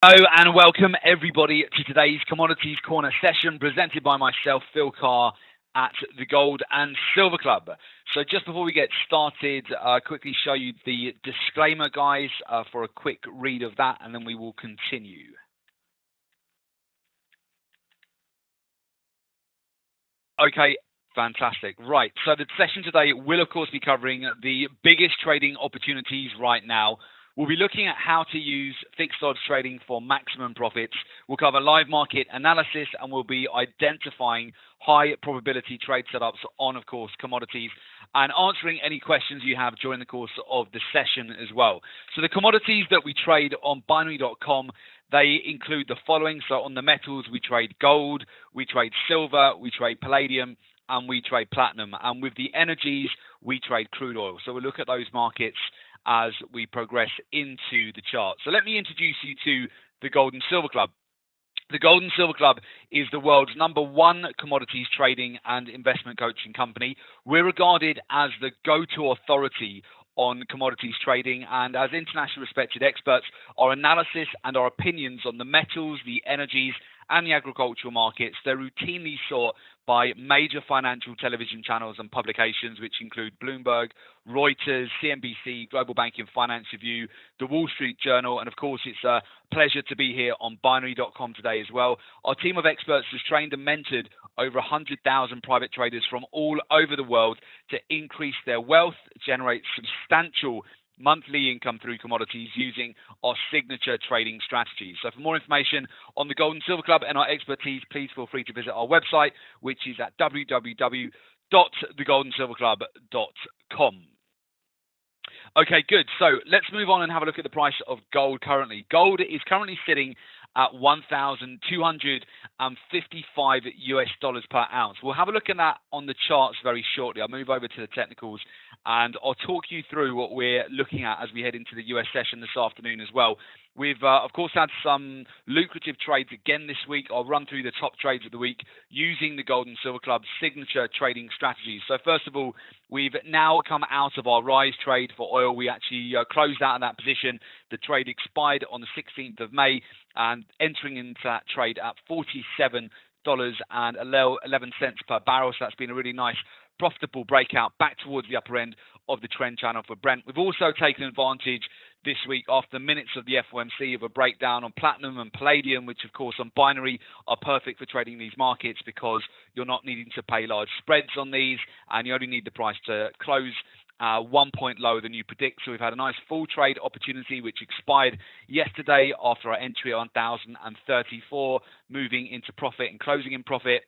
Hello and welcome everybody to today's Commodities Corner session presented by myself, Phil Carr, at the Gold and Silver Club. So just before we get started, quickly show you the disclaimer, guys, for a quick read of that, and then we will continue. Okay, fantastic. Right, so the session today will, of course, be covering the biggest trading opportunities right now. We'll be looking at how to use fixed odds trading for maximum profits. We'll cover live market analysis, and we'll be identifying high probability trade setups on, of course, commodities, and answering any questions you have during the course of the session as well. So the commodities that we trade on binary.com, they include the following. So on the metals, we trade gold, we trade silver, we trade palladium, and we trade platinum. And with the energies, we trade crude oil. So we'll look at those markets as we progress into the chart. So let me introduce you to the Gold and Silver Club. The Gold and Silver Club is the world's #1 commodities trading and investment coaching company. We're regarded as the go-to authority on commodities trading, and as internationally respected experts, our analysis and our opinions on the metals, the energies, and the agricultural markets, they're routinely sought by major financial television channels and publications, which include Bloomberg, Reuters, CNBC, Global Banking Finance Review, the Wall Street Journal, and of course, it's a pleasure to be here on binary.com today as well. Our team of experts has trained and mentored over 100,000 private traders from all over the world to increase their wealth, generate substantial monthly income through commodities using our signature trading strategies. So for more information on the Gold and Silver Club and our expertise, please feel free to visit our website, which is at www.thegoldandsilverclub.com. Okay, good. So let's move on and have a look at the price of gold currently. Gold is currently sitting at $1,255 per ounce. We'll have a look at that on the charts very shortly. I'll move over to the technicals and I'll talk you through what we're looking at as we head into the US session this afternoon as well. We've, of course, had some lucrative trades again this week. I'll run through the top trades of the week using the Gold and Silver Club's signature trading strategies. So first of all, we've now come out of our rise trade for oil. We actually closed out of that position. The trade expired on the 16th of May, and entering into that trade at $47.11 per barrel. So that's been a really nice profitable breakout back towards the upper end of the trend channel for Brent. We've also taken advantage this week after minutes of the FOMC of a breakdown on platinum and palladium, which of course on binary are perfect for trading these markets because you're not needing to pay large spreads on these and you only need the price to close 1 point lower than you predict. So we've had a nice full trade opportunity which expired yesterday after our entry on 1,034, moving into profit and closing in profit.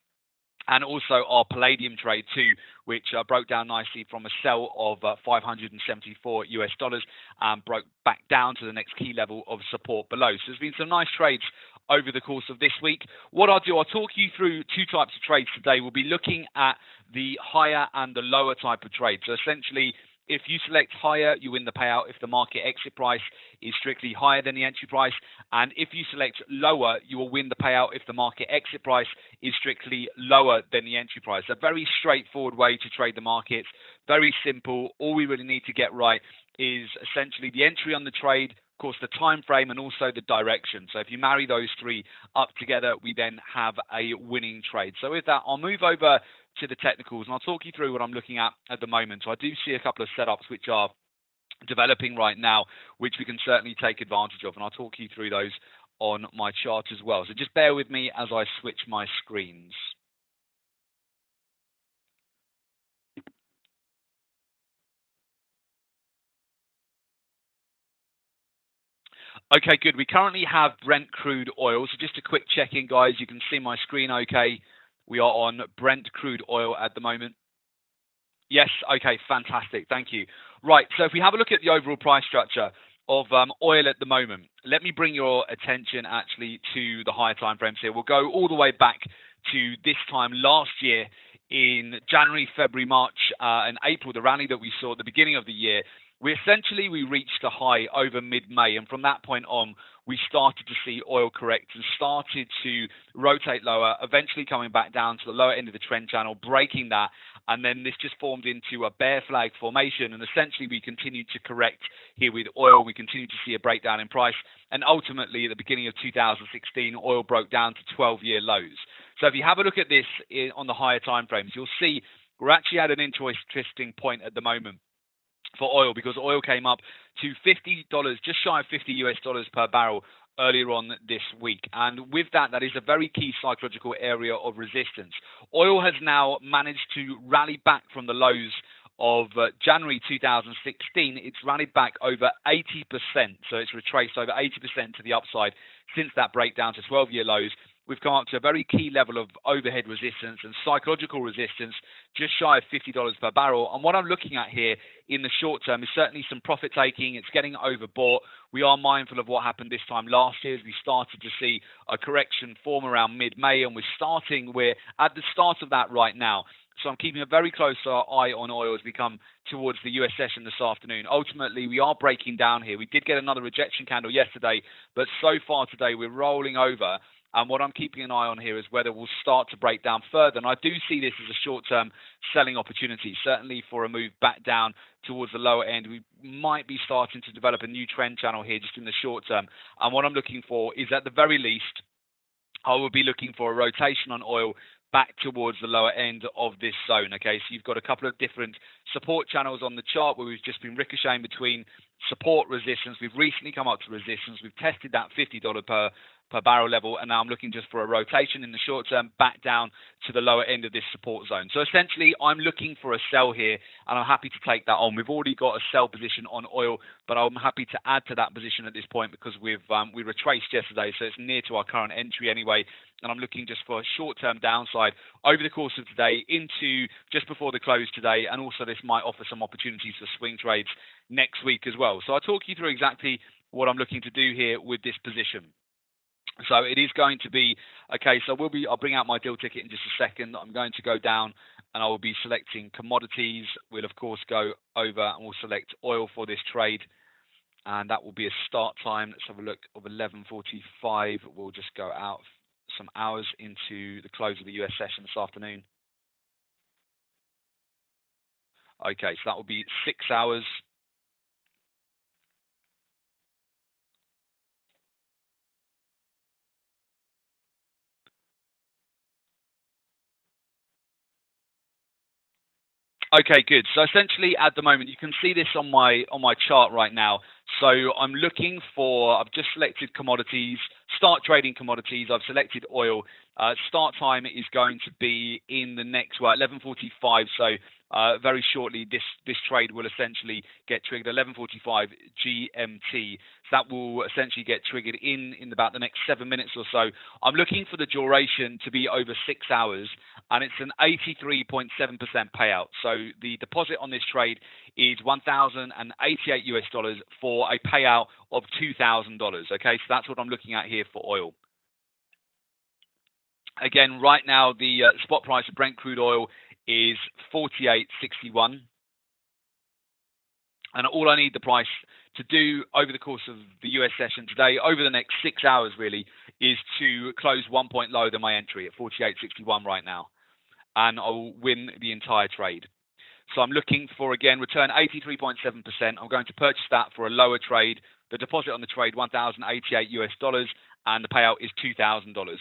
And also our palladium trade too, which broke down nicely from a sell of $574 and broke back down to the next key level of support below. So there's been some nice trades over the course of this week. What I'll do, I'll talk you through two types of trades today. We'll be looking at the higher and the lower type of trade. So essentially, if you select higher, you win the payout if the market exit price is strictly higher than the entry price. And if you select lower, you will win the payout if the market exit price is strictly lower than the entry price. A very straightforward way to trade the markets. Very simple. All we really need to get right is essentially the entry on the trade, of course, the time frame, and also the direction. So if you marry those three up together, we then have a winning trade. So with that, I'll move over to the technicals and I'll talk you through what I'm looking at the moment. So I do see a couple of setups which are developing right now, which we can certainly take advantage of, and I'll talk you through those on my chart as well. So just bear with me as I switch my screens. Okay, good. We currently have Brent crude oil. So just a quick check-in, guys. You can see my screen okay. We are on Brent crude oil at the moment. Yes, okay, fantastic. Thank you. Right, so if we have a look at the overall price structure of oil at the moment, let me bring your attention actually to the higher time frames here. We'll go all the way back to this time last year in January, February, March, and April, the rally that we saw at the beginning of the year. we reached a high over mid-May, and from that point on, we started to see oil correct and started to rotate lower, eventually coming back down to the lower end of the trend channel, breaking that, and then this just formed into a bear flag formation, and essentially we continued to correct here with oil. We continued to see a breakdown in price, and ultimately at the beginning of 2016, oil broke down to 12-year lows. So if you have a look at this on the higher time frames, you'll see we're actually at an interesting point at the moment for oil, because oil came up to $50, just shy of $50 per barrel earlier on this week. And with that, that is a very key psychological area of resistance. Oil has now managed to rally back from the lows of January 2016. It's rallied back over 80%. So it's retraced over 80% to the upside since that breakdown to 12-year lows. We've come up to a very key level of overhead resistance and psychological resistance, just shy of $50 per barrel. And what I'm looking at here in the short term is certainly some profit taking. It's getting overbought. We are mindful of what happened this time last year as we started to see a correction form around mid-May, and we're at the start of that right now. So I'm keeping a very close eye on oil as we come towards the US session this afternoon. Ultimately, we are breaking down here. We did get another rejection candle yesterday, but so far today we're rolling over. And what I'm keeping an eye on here is whether we'll start to break down further. And I do see this as a short-term selling opportunity, certainly for a move back down towards the lower end. We might be starting to develop a new trend channel here just in the short term. And what I'm looking for is, at the very least, I will be looking for a rotation on oil back towards the lower end of this zone. Okay, so you've got a couple of different support channels on the chart where we've just been ricocheting between support, resistance. We've recently come up to resistance. We've tested that $50 per barrel level, and now I'm looking just for a rotation in the short term back down to the lower end of this support zone. So essentially, I'm looking for a sell here, and I'm happy to take that on. We've already got a sell position on oil, but I'm happy to add to that position at this point because we retraced yesterday, so it's near to our current entry anyway. And I'm looking just for a short-term downside over the course of today into just before the close today, and also this might offer some opportunities for swing trades next week as well. So I'll talk you through exactly what I'm looking to do here with this position. So it is going to be a case. I'll bring out my deal ticket in just a second. I'm going to go down and I will be selecting commodities. We'll of course go over and we'll select oil for this trade, and that will be a start time. Let's have a look of 11:45. We'll just go out some hours into the close of the US session this afternoon. Okay, so that will be 6 hours. Okay, good. So essentially at the moment, you can see this on my chart right now. So I'm looking for, I've just selected commodities, start trading commodities. I've selected oil. Start time is going to be in the next, 11:45. So very shortly, this trade will essentially get triggered 11:45 GMT. So that will essentially get triggered in about the next 7 minutes or so. I'm looking for the duration to be over 6 hours, and it's an 83.7% payout. So the deposit on this trade is $1,088 for a payout of $2,000. Okay, so that's what I'm looking at here for oil. Again, right now the spot price of Brent crude oil is $48.61, and all I need the price to do over the course of the US session today, over the next 6 hours really, is to close 1 point lower than my entry at $48.61 right now, and I'll win the entire trade. So I'm looking for, again, return 83.7%. I'm going to purchase that for a lower trade. The deposit on the trade, $1,088, and the payout is $2,000.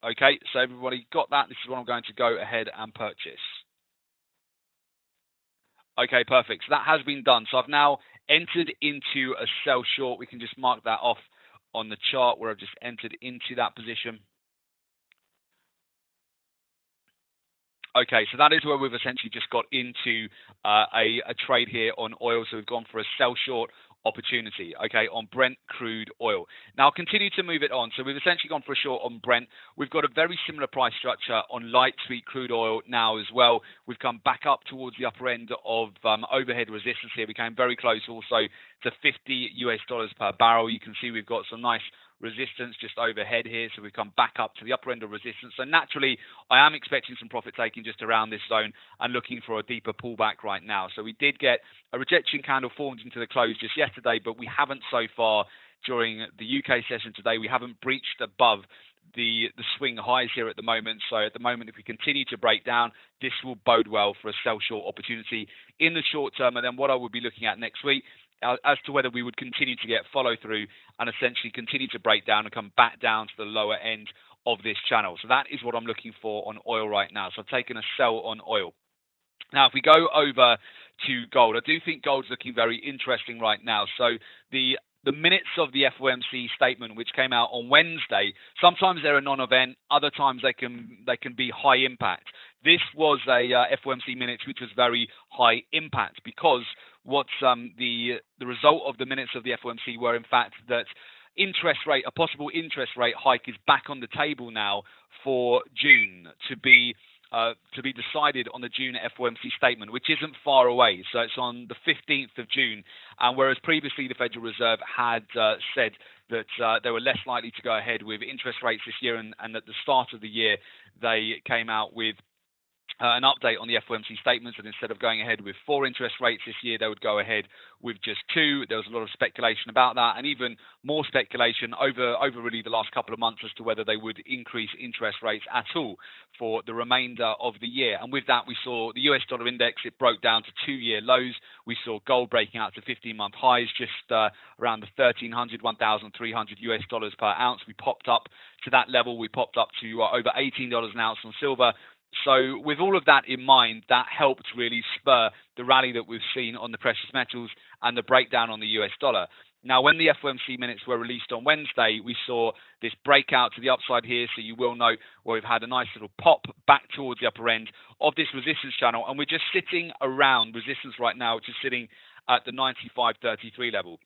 Okay, so everybody got that? This is what I'm going to go ahead and purchase. Okay, perfect. So that has been done. So I've now entered into a sell short. We can just mark that off on the chart where I've just entered into that position. Okay, so that is where we've essentially just got into a trade here on oil. So we've gone for a sell short opportunity, okay, on Brent crude oil. Now I'll continue to move it on. So we've essentially gone for a short on Brent. We've got a very similar price structure on light sweet crude oil now as well. We've come back up towards the upper end of overhead resistance here. We came very close also to $50 per barrel. You can see we've got some nice resistance just overhead here, so we come back up to the upper end of resistance. So naturally, I am expecting some profit taking just around this zone and looking for a deeper pullback right now. So we did get a rejection candle formed into the close just yesterday, but we haven't so far during the UK session today. We haven't breached above the swing highs here at the moment. So at the moment, if we continue to break down, this will bode well for a sell short opportunity in the short term. And then what I will be looking at next week as to whether we would continue to get follow through and essentially continue to break down and come back down to the lower end of this channel. So that is what I'm looking for on oil right now. So I've taken a sell on oil. Now, if we go over to gold, I do think gold's looking very interesting right now. So the minutes of the FOMC statement, which came out on Wednesday, sometimes they're a non-event, other times they can be high impact. This was a FOMC minutes which was very high impact because what's the result of the minutes of the FOMC were in fact that a possible interest rate hike is back on the table now for June to be decided on the June FOMC statement, which isn't far away. So it's on the 15th of June. And whereas previously the Federal Reserve had said that they were less likely to go ahead with interest rates this year, and at the start of the year they came out with an update on the FOMC statements, and instead of going ahead with 4 interest rates this year, they would go ahead with just 2. There was a lot of speculation about that, and even more speculation over really the last couple of months as to whether they would increase interest rates at all for the remainder of the year. And with that, we saw the US dollar index, it broke down to 2-year lows. We saw gold breaking out to 15-month highs, just around the $1,300, $1,300 per ounce. We popped up to that level. We popped up to over $18 an ounce on silver. So with all of that in mind, that helped really spur the rally that we've seen on the precious metals and the breakdown on the US dollar. Now, when the FOMC minutes were released on Wednesday, we saw this breakout to the upside here. So you will note where we've had a nice little pop back towards the upper end of this resistance channel. And we're just sitting around resistance right now, which is sitting at the 95.33 level.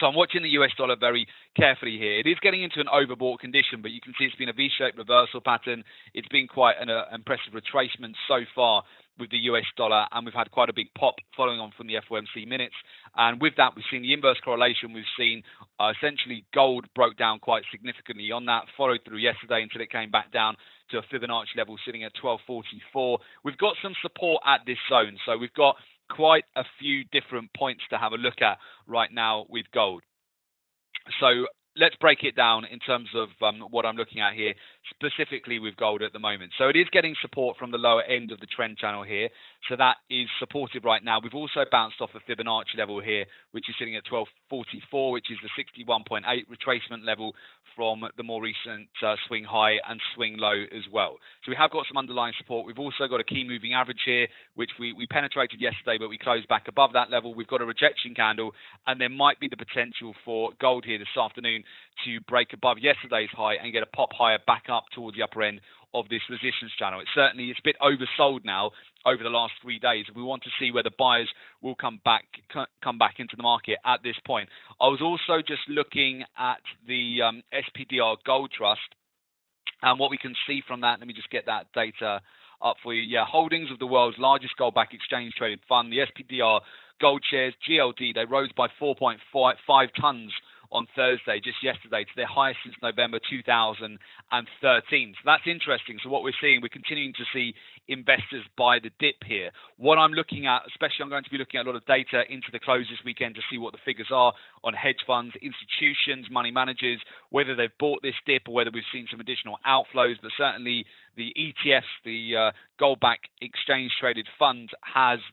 So I'm watching the US dollar very carefully here. It is getting into an overbought condition, but you can see it's been a V-shaped reversal pattern. It's been quite an impressive retracement so far with the US dollar, and we've had quite a big pop following on from the FOMC minutes. And with that, we've seen the inverse correlation. We've seen essentially gold broke down quite significantly on that, followed through yesterday until it came back down to a Fibonacci level sitting at 1244. We've got some support at this zone, so we've got quite a few different points to have a look at right now with gold. So let's break it down in terms of what I'm looking at here, specifically with gold at the moment. So it is getting support from the lower end of the trend channel here. So that is supported right now. We've also bounced off a Fibonacci level here, which is sitting at 1244, which is the 61.8 retracement level from the more recent swing high and swing low as well. So we have got some underlying support. We've also got a key moving average here, which we penetrated yesterday, but we closed back above that level. We've got a rejection candle, and there might be the potential for gold here this afternoon to break above yesterday's high and get a pop higher back up towards the upper end of this resistance channel. It's a bit oversold now over the last 3 days. We want to see whether buyers will come back into the market at this point. I was also just looking at the SPDR Gold Trust, and what we can see from that, let me just get that data up for you. Yeah, holdings of the world's largest gold-backed exchange-traded fund, the SPDR Gold shares, GLD, they rose by 4.5 tons on Thursday, just yesterday, to their highest since November 2013. So that's interesting. So what we're seeing, we're continuing to see investors buy the dip here. What I'm looking at, especially I'm going to be looking at a lot of data into the close this weekend to see what the figures are on hedge funds, institutions, money managers, whether they've bought this dip or whether we've seen some additional outflows. But certainly the ETFs, the gold-backed exchange-traded fund,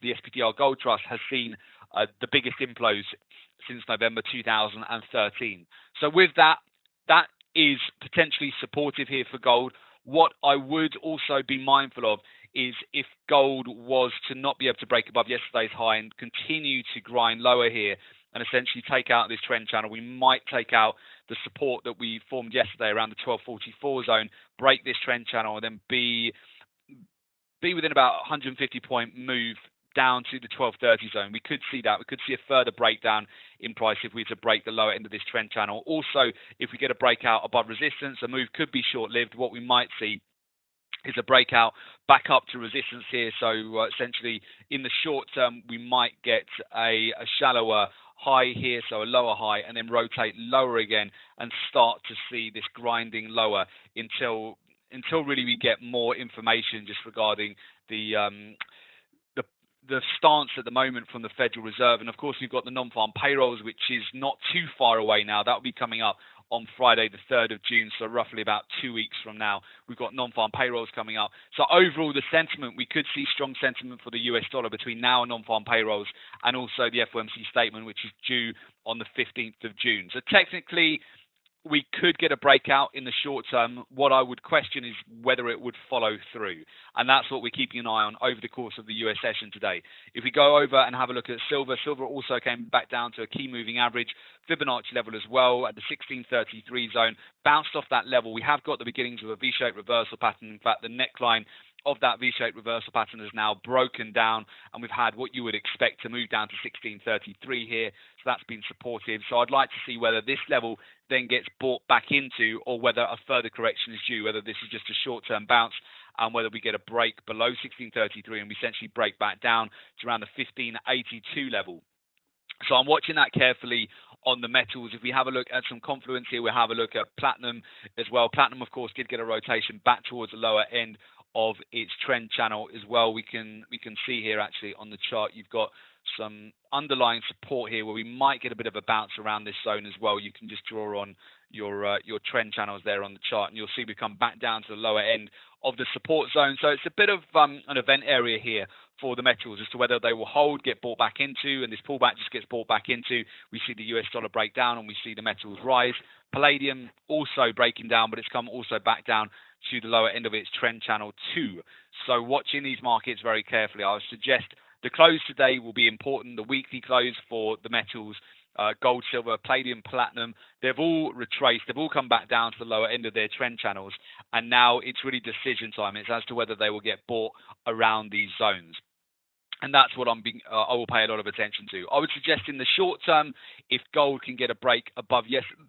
the SPDR Gold Trust has seen the biggest inflows since November 2013. So with that is potentially supportive here for gold. What I would also be mindful of is if gold was to not be able to break above yesterday's high and continue to grind lower here and essentially take out this trend channel, we might take out the support that we formed yesterday around the 1244 zone, break this trend channel, and then be within about 150 point move down to the 1230 zone. We could see that. We could see a further breakdown in price if we were to break the lower end of this trend channel. Also, if we get a breakout above resistance, a move could be short-lived. What we might see is a breakout back up to resistance here. So essentially, in the short term, we might get a shallower high here, so a lower high, and then rotate lower again and start to see this grinding lower until really we get more information just regarding the the stance at the moment from the Federal Reserve. And of course, we've got the non-farm payrolls, which is not too far away now. That will be coming up on Friday, the 3rd of June, so roughly about 2 weeks from now. We've got non-farm payrolls coming up. So overall, the sentiment, we could see strong sentiment for the US dollar between now and non-farm payrolls, and also the FOMC statement, which is due on the 15th of June. So technically, we could get a breakout in the short term. What I would question is whether it would follow through. And that's what we're keeping an eye on over the course of the US session today. If we go over and have a look at silver, silver also came back down to a key moving average, Fibonacci level as well at the 1633 zone, bounced off that level. We have got the beginnings of a V-shaped reversal pattern. In fact, the neckline of that V-shaped reversal pattern is now broken down, and we've had what you would expect to move down to 1633 here. So that's been supportive. So I'd like to see whether this level then gets bought back into, or whether a further correction is due, whether this is just a short-term bounce, and whether we get a break below 1633 and we essentially break back down to around the 1582 level. So I'm watching that carefully on the metals. If we have a look at some confluence here, we'll have a look at platinum as well. Platinum, of course, did get a rotation back towards the lower end of its trend channel as well. We can see here actually on the chart, you've got some underlying support here where we might get a bit of a bounce around this zone as well. You can just draw on your trend channels there on the chart, and you'll see we come back down to the lower end of the support zone. So it's a bit of an event area here for the metals as to whether they will hold, get bought back into, and this pullback just gets bought back into. We see the US dollar break down and we see the metals rise. Palladium also breaking down, but it's come also back down to the lower end of its trend channel too. So watching these markets very carefully. I would suggest the close today will be important. The weekly close for the metals, gold, silver, palladium, platinum, they've all retraced. They've all come back down to the lower end of their trend channels. And now it's really decision time. It's as to whether they will get bought around these zones. And that's what I will pay a lot of attention to. I would suggest in the short term, if gold can get a break above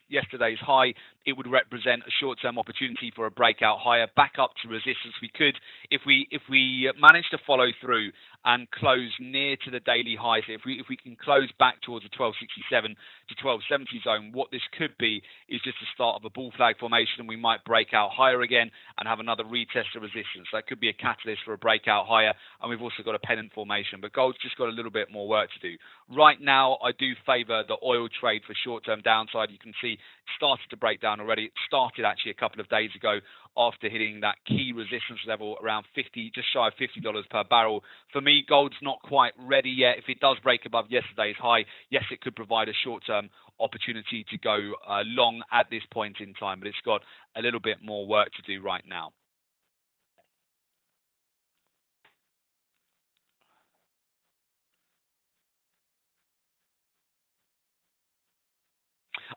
yesterday's high, it would represent a short-term opportunity for a breakout higher, back up to resistance. We could, if we manage to follow through and close near to the daily highs, if we can close back towards the 1267 to 1270 zone, what this could be is just the start of a bull flag formation, and we might break out higher again and have another retest of resistance. That could be a catalyst for a breakout higher, and we've also got a pennant formation, but gold's just got a little bit more work to do. Right now, I do favor the oil trade for short-term downside. You can see it started to break down already. It started actually a couple of days ago after hitting that key resistance level around 50, just shy of $50 per barrel. For me, gold's not quite ready yet. If it does break above yesterday's high, yes, it could provide a short-term opportunity to go long at this point in time, but it's got a little bit more work to do right now.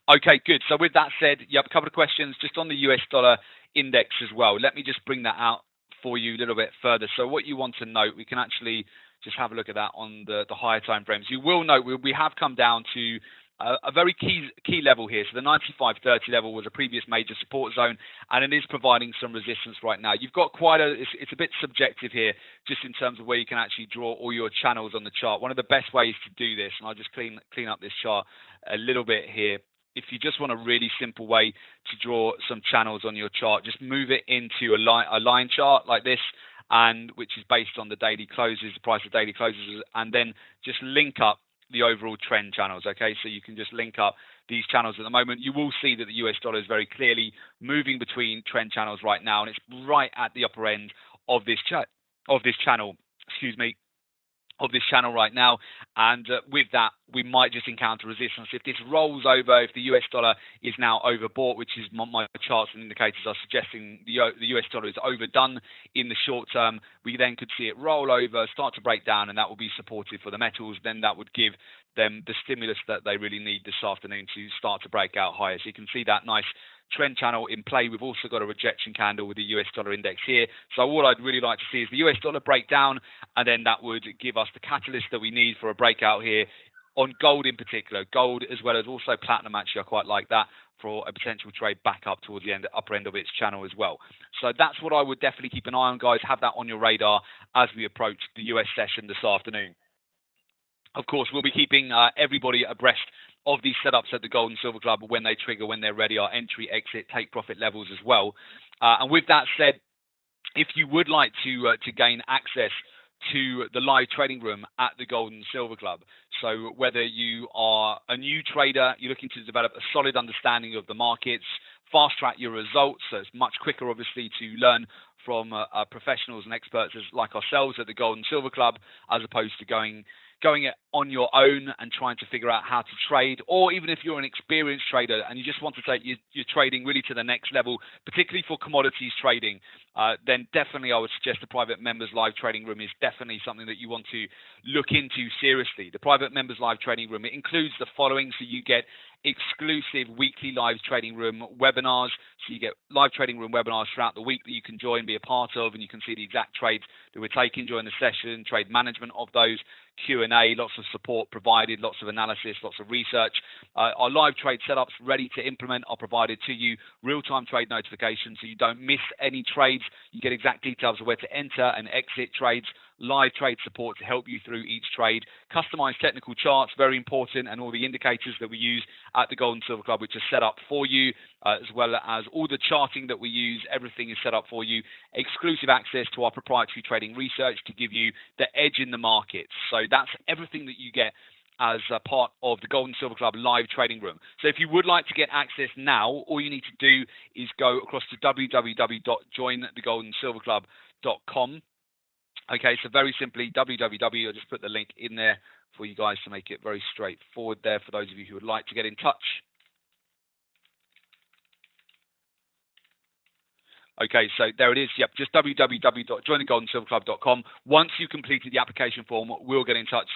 Okay, good. So with that said, you have a couple of questions just on the US dollar index as well. Let me just bring that out for you a little bit further. So what you want to note, we can actually just have a look at that on the higher time frames. You will note we have come down to a very key level here. So the 95.30 level was a previous major support zone, and it is providing some resistance right now. You've got it's a bit subjective here, just in terms of where you can actually draw all your channels on the chart. One of the best ways to do this, and I'll just clean up this chart a little bit here. If you just want a really simple way to draw some channels on your chart, just move it into a line chart like this, and which is based on the daily closes, the price of daily closes, and then just link up the overall trend channels. Okay, so you can just link up these channels at the moment. You will see that the US dollar is very clearly moving between trend channels right now, and it's right at the upper end of this channel. Excuse me. Of this channel right now, and with that we might just encounter resistance. If this rolls over, if the US dollar is now overbought, which is my charts and indicators are suggesting the US dollar is overdone in the short term, we then could see it roll over, start to break down, and that will be supportive for the metals. Then that would give them the stimulus that they really need this afternoon to start to break out higher. So you can see that nice trend channel in play. We've also got a rejection candle with the US dollar index here. So what I'd really like to see is the US dollar break down, and then that would give us the catalyst that we need for a breakout here on gold in particular. Gold as well as also platinum, actually, I quite like that for a potential trade back up towards the upper end of its channel as well. So that's what I would definitely keep an eye on, guys. Have that on your radar as we approach the US session this afternoon. Of course, we'll be keeping everybody abreast of these setups at the Gold and Silver Club when they trigger, when they're ready, our entry, exit, take profit levels as well. And with that said, if you would like to gain access to the live trading room at the Gold and Silver Club, so whether you are a new trader, you're looking to develop a solid understanding of the markets, fast track your results, so it's much quicker obviously to learn from professionals and experts like ourselves at the Gold and Silver Club, as opposed to going it on your own and trying to figure out how to trade, or even if you're an experienced trader and you just want to take your trading really to the next level, particularly for commodities trading, then definitely I would suggest the private members live trading room is definitely something that you want to look into seriously. The private members live trading room, it includes the following. So you get exclusive weekly live trading room webinars. So you get live trading room webinars throughout the week that you can join, be a part of, and you can see the exact trades that we're taking during the session, trade management of those, Q&A, lots of support provided, lots of analysis, lots of research. Our live trade setups ready to implement are provided to you, real-time trade notifications so you don't miss any trades. You get exact details of where to enter and exit trades, live trade support to help you through each trade, customized technical charts, very important, and all the indicators that we use at the Gold and Silver Club, which are set up for you, as well as all the charting that we use. Everything is set up for you. Exclusive access to our proprietary trading research to give you the edge in the markets. So that's everything that you get as a part of the Gold and Silver Club live trading room. So if you would like to get access now, all you need to do is go across to www.jointhegoldandsilverclub.com. Okay, so very simply, www, I'll just put the link in there for you guys to make it very straightforward there for those of you who would like to get in touch. Okay, so there it is. Yep, just www.jointhegoldandsilverclub.com. Once you've completed the application form, we'll get in touch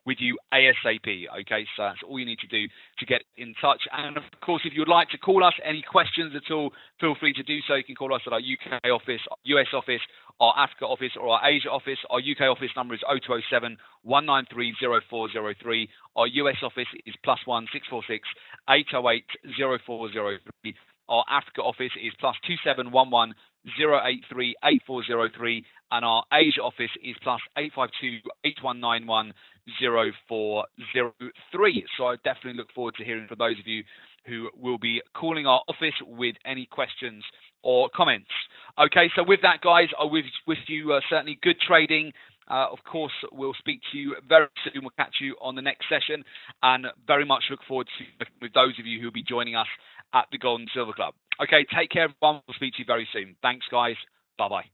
with you ASAP. Okay, so that's all you need to do to get in touch. And of course, if you'd like to call us, any questions at all, feel free to do so. You can call us at our UK office, US office, our Africa office, or our Asia office. Our UK office number is 0207 193 0403. Our US office is +1 646 808 0403. Our Africa office is +2711 083 8403, and our Asia office is +852 8191 0403. So I definitely look forward to hearing from those of you who will be calling our office with any questions or comments. Okay, so with that, guys, I wish you certainly good trading. Of course, we'll speak to you very soon. We'll catch you on the next session, and very much look forward to working with those of you who will be joining us at the Gold and Silver Club. Okay, take care, everyone. We'll speak to you very soon. Thanks, guys. Bye-bye.